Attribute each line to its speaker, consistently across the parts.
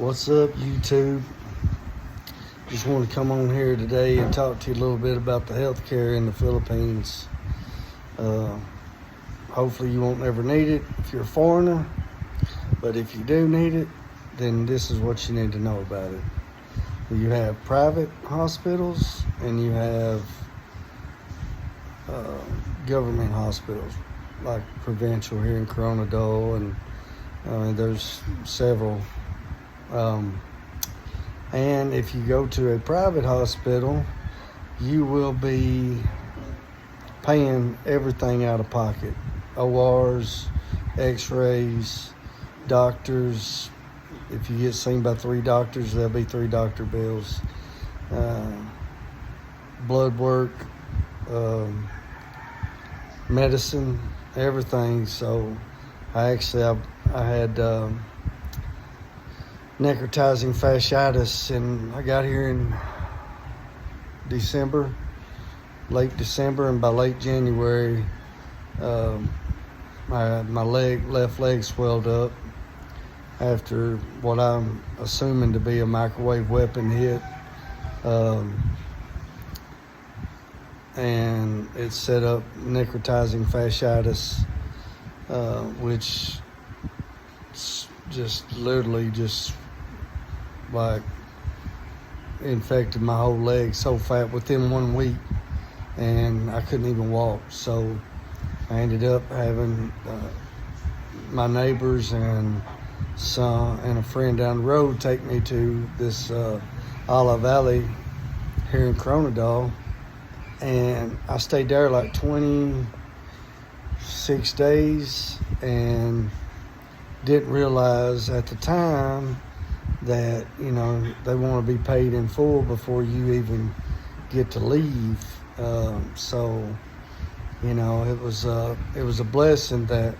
Speaker 1: What's up, YouTube? Just want to come on here today and talk to you a little bit about the healthcare in the Philippines. Hopefully you won't ever need it if you're a foreigner, but if you do need it, then this is what you need to know about it. You have private hospitals and you have government hospitals like Provincial here in Coronadal, and there's several. And if you go to a private hospital, you will be paying everything out of pocket. ORs, x-rays, doctors. If you get seen by 3 doctors, there'll be 3 doctor bills. Blood work, medicine, everything. So I had necrotizing fasciitis, and I got here in late December, and by late January, my left leg swelled up after what I'm assuming to be a microwave weapon hit, and it set up necrotizing fasciitis, which just literally just like infected my whole leg so fat within 1 week, and I couldn't even walk. So I ended up having my neighbors and a friend down the road take me to this Olive Valley here in Coronadal, and I stayed there like 26 days and didn't realize at the time that, they want to be paid in full before you even get to leave. So, it was a blessing that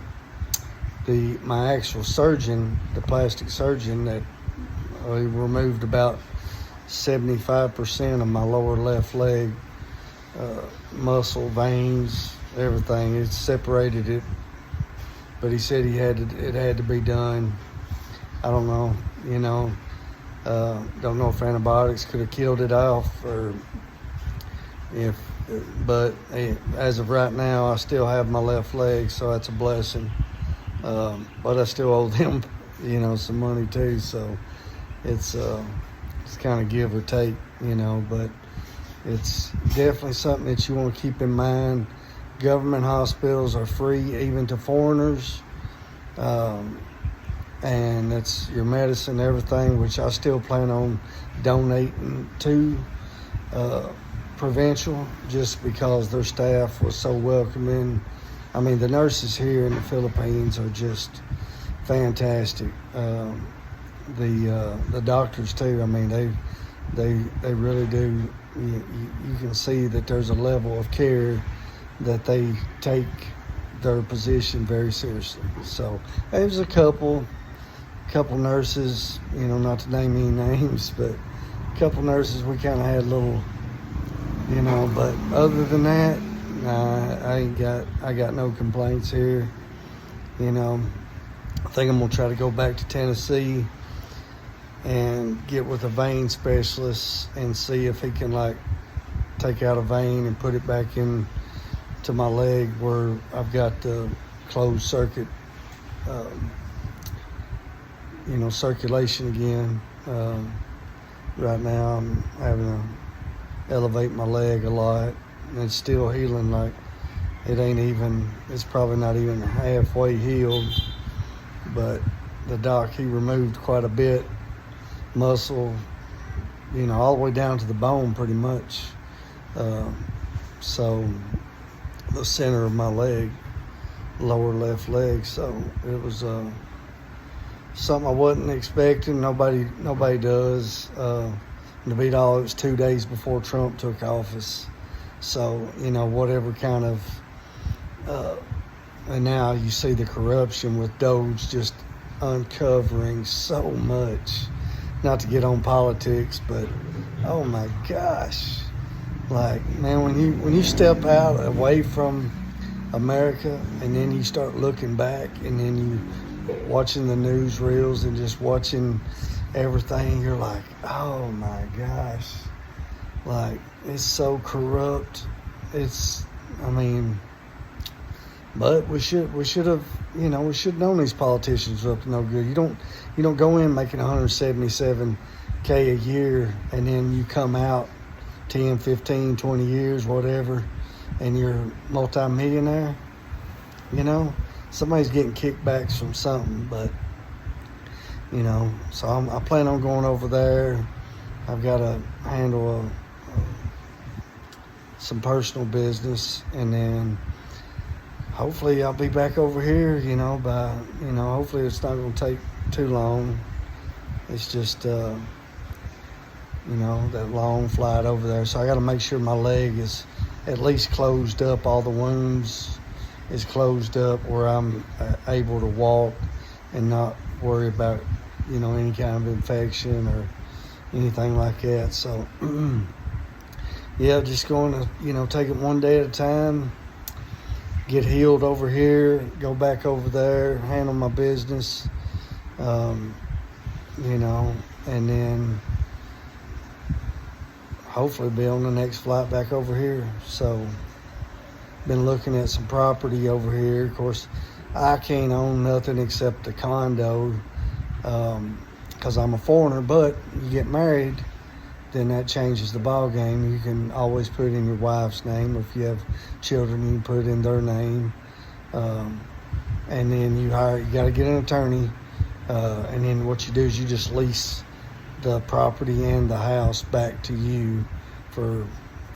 Speaker 1: my actual surgeon, the plastic surgeon, that removed about 75% of my lower left leg, muscle, veins, everything. It separated it, but he said it had to be done. I don't know, don't know if antibiotics could have killed it off, but as of right now, I still have my left leg, so that's a blessing. But I still owe them, some money too, so it's kind of give or take, but it's definitely something that you want to keep in mind. Government hospitals are free even to foreigners, and that's your medicine, everything, which I still plan on donating to Provincial, just because their staff was so welcoming. I mean, the nurses here in the Philippines are just fantastic. The doctors too. I mean, they really do. You can see that there's a level of care that they take their position very seriously. So there's a couple nurses, not to name any names, but a couple nurses we kind of had a little, but other than that, I got no complaints here. I think I'm gonna try to go back to Tennessee and get with a vein specialist and see if he can take out a vein and put it back in to my leg where I've got the closed circuit, circulation again. Right now I'm having to elevate my leg a lot, and it's still healing. Like it's probably not even halfway healed, but the doc, he removed quite a bit muscle, all the way down to the bone pretty much. So the center of my leg, lower left leg. So it was something I wasn't expecting. Nobody does. To beat all, it was 2 days before Trump took office. So, whatever kind of, and now you see the corruption with Doge just uncovering so much. Not to get on politics, but oh my gosh. Like, man, when you step out away from America and then you start looking back and then you watching the newsreels and just watching everything. You're like, oh my gosh, like it's so corrupt. I mean, but we should have, we should have known these politicians were up to no good. You don't go in making 177K a year and then you come out 10, 15, 20 years, whatever, and you're multi-millionaire. Somebody's getting kickbacks from something, but so I plan on going over there. I've got to handle some personal business, and then hopefully I'll be back over here, hopefully it's not going to take too long. It's just, that long flight over there. So I got to make sure my leg is at least closed up. All the wounds is closed up where I'm able to walk and not worry about, any kind of infection or anything like that. So, yeah, just going to, take it one day at a time, get healed over here, go back over there, handle my business, and then hopefully be on the next flight back over here. So, been looking at some property over here. Of course, I can't own nothing except a condo because I'm a foreigner, but you get married, then that changes the ball game. You can always put it in your wife's name. If you have children, you can put it in their name. And then you got to get an attorney. And then what you do is you just lease the property and the house back to you for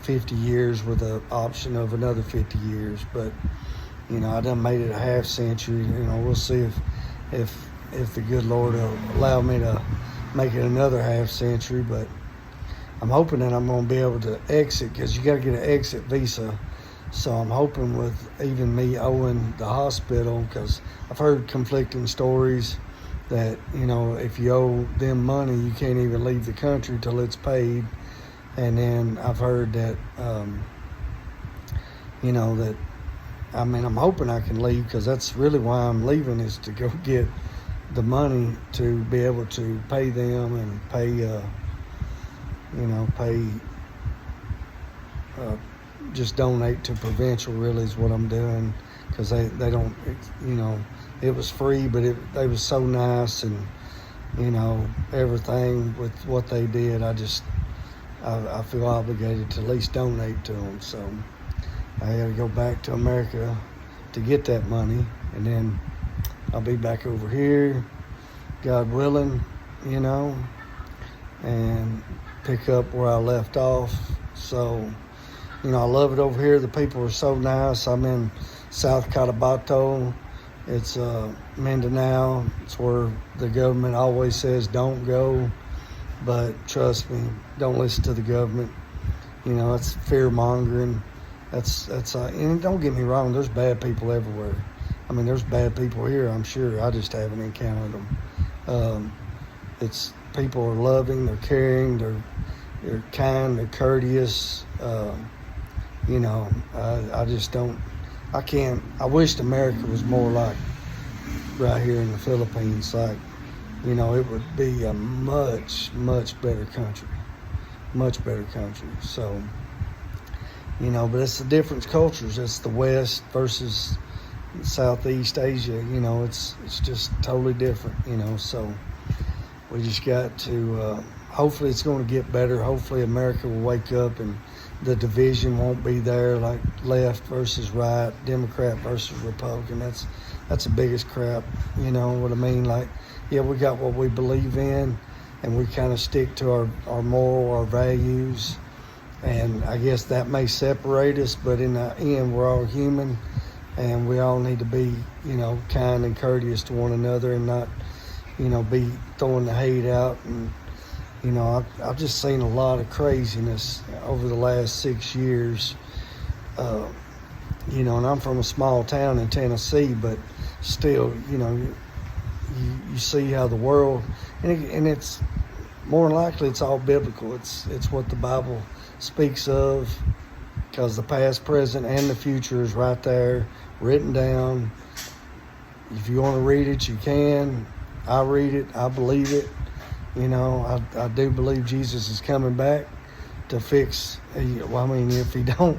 Speaker 1: 50 years with an option of another 50 years. But, I done made it a half century. We'll see if the good Lord will allow me to make it another half century. But I'm hoping that I'm going to be able to exit, because you got to get an exit visa. So I'm hoping with even me owing the hospital, because I've heard conflicting stories that, if you owe them money, you can't even leave the country till it's paid. And then I've heard that, I'm hoping I can leave, because that's really why I'm leaving, is to go get the money to be able to pay them and pay, just donate to Provincial, really, is what I'm doing, because they don't, it was free, but they was so nice, and, everything with what they did, I feel obligated to at least donate to them. So I got to go back to America to get that money, and then I'll be back over here, God willing, and pick up where I left off. So, I love it over here. The people are so nice. I'm in South Cotabato. It's Mindanao. It's where the government always says don't go. But trust me, don't listen to the government. It's fear-mongering. And don't get me wrong, there's bad people everywhere. There's bad people here, I'm sure. I just haven't encountered them. It's people are loving, they're caring, they're kind, they're courteous. I just don't. I wished America was more like right here in the Philippines. Like, it would be a much, much better country. Much better country. So, but it's the different cultures. It's the West versus Southeast Asia. It's just totally different, So we just got to, hopefully it's going to get better. Hopefully America will wake up and the division won't be there, like left versus right, Democrat versus Republican. That's the biggest crap, you know what I mean? Like, yeah, we got what we believe in, and we kind of stick to our moral, our values, and I guess that may separate us, but in the end, we're all human, and we all need to be, kind and courteous to one another, and not, be throwing the hate out. And I've just seen a lot of craziness over the last 6 years. And I'm from a small town in Tennessee, but still, you see how the world, and it's more than likely it's all biblical. It's what the Bible speaks of, because the past, present, and the future is right there, written down. If you want to read it, you can. I read it. I believe it. You know, I do believe Jesus is coming back to fix. Well, I mean, if he don't,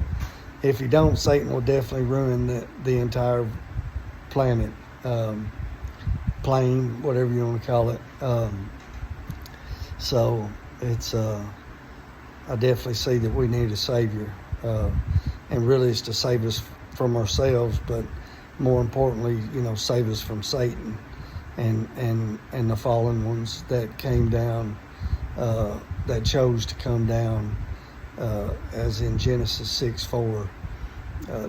Speaker 1: Satan will definitely ruin the entire planet, plane, whatever you want to call it. So it's I definitely see that we need a savior, and really it's to save us from ourselves, but more importantly, you know, save us from Satan and the fallen ones that came down, that chose to come down, as in Genesis 6:4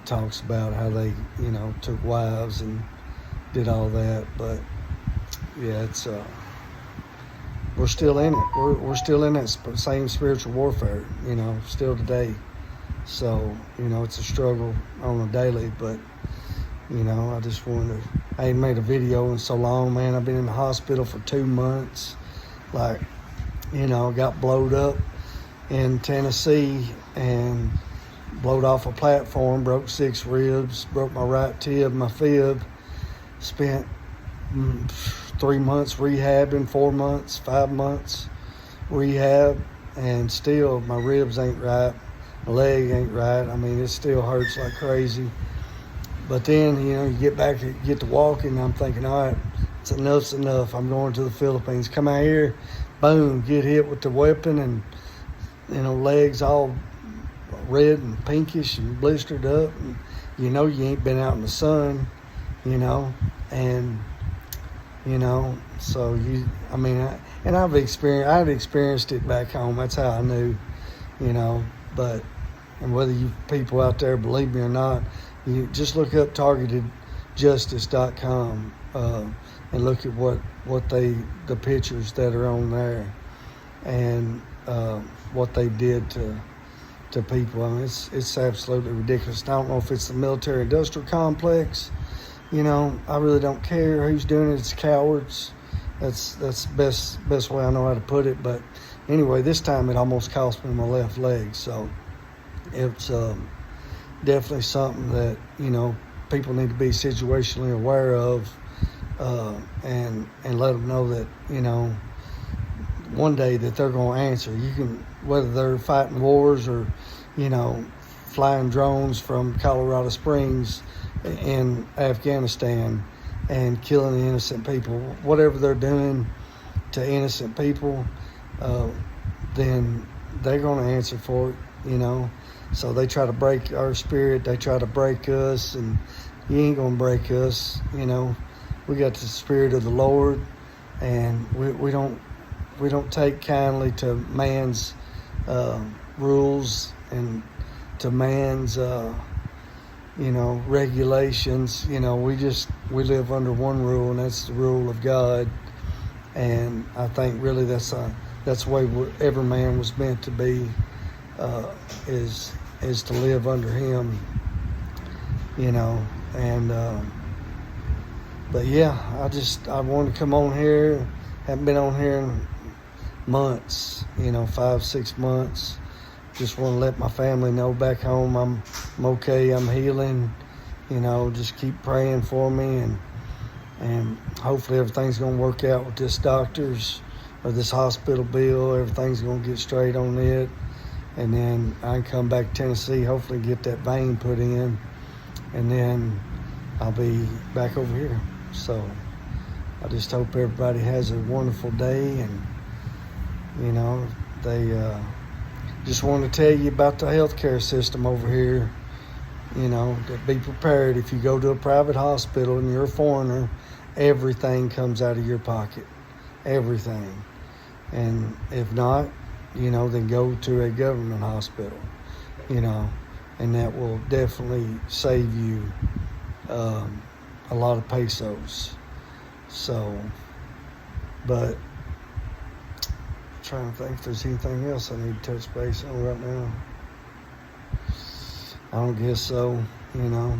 Speaker 1: talks about how they, you know, took wives and did all that. But yeah, it's we're still in it. We're still in that same spiritual warfare, you know, still today. So, you know, it's a struggle on a daily, but, you know, I just wanted to, I ain't made a video in so long, man. I've been in the hospital for 2 months. Like, you know, got blowed up in Tennessee and blowed off a platform, broke 6 ribs, broke my right tib, my fib, spent 3 months rehabbing, 4 months, 5 months rehab, and still my ribs ain't right, my leg ain't right. I mean, it still hurts like crazy. But then, you know, you get to walking, I'm thinking, all right, enough's enough. I'm going to the Philippines. Come out here, boom, get hit with the weapon, and, you know, legs all red and pinkish and blistered up, and you know you ain't been out in the sun, you know, and you know, so I mean, I've experienced it back home. That's how I knew, you know. But, and whether you people out there believe me or not, you just look up targetedjustice.com, and look at what the pictures that are on there, and what they did to people. I mean, it's absolutely ridiculous. I don't know if it's the military-industrial complex. You know, I really don't care who's doing it. It's cowards. That's the best way I know how to put it. But anyway, this time it almost cost me my left leg. So it's definitely something that, you know, people need to be situationally aware of, and let them know that, you know, one day that they're going to answer. You can, whether they're fighting wars or, you know, flying drones from Colorado Springs in Afghanistan and killing innocent people, whatever they're doing to innocent people, then they're going to answer for it, you know. So they try to break our spirit, they try to break us, and you ain't going to break us, you know. We got the Spirit of the Lord, and we don't take kindly to man's rules and to man's you know, regulations. You know, we live under one rule, and that's the rule of God. And I think really that's the way every man was meant to be, is to live under Him. You know, and but yeah, I wanted to come on here. Haven't been on here in months, you know, 5-6 months. Just want to let my family know back home I'm okay, I'm healing. You know, just keep praying for me, and hopefully everything's going to work out with this doctor's or this hospital bill. Everything's going to get straight on it, and then I can come back to Tennessee, hopefully get that vein put in, and then I'll be back over here. So I just hope everybody has a wonderful day, and, you know, they just want to tell you about the healthcare system over here. You know, to be prepared. If you go to a private hospital and you're a foreigner, everything comes out of your pocket. Everything. And if not, you know, then go to a government hospital, you know, and that will definitely save you a lot of pesos. So, but trying to think if there's anything else I need to touch base on right now. I don't guess so, you know,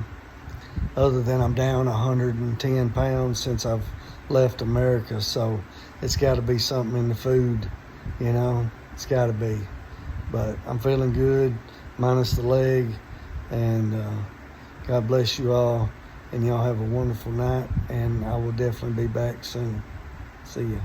Speaker 1: other than I'm down 110 pounds since I've left America. So it's got to be something in the food, you know, it's got to be. But I'm feeling good, minus the leg, and God bless you all, and y'all have a wonderful night, and I will definitely be back soon. See ya.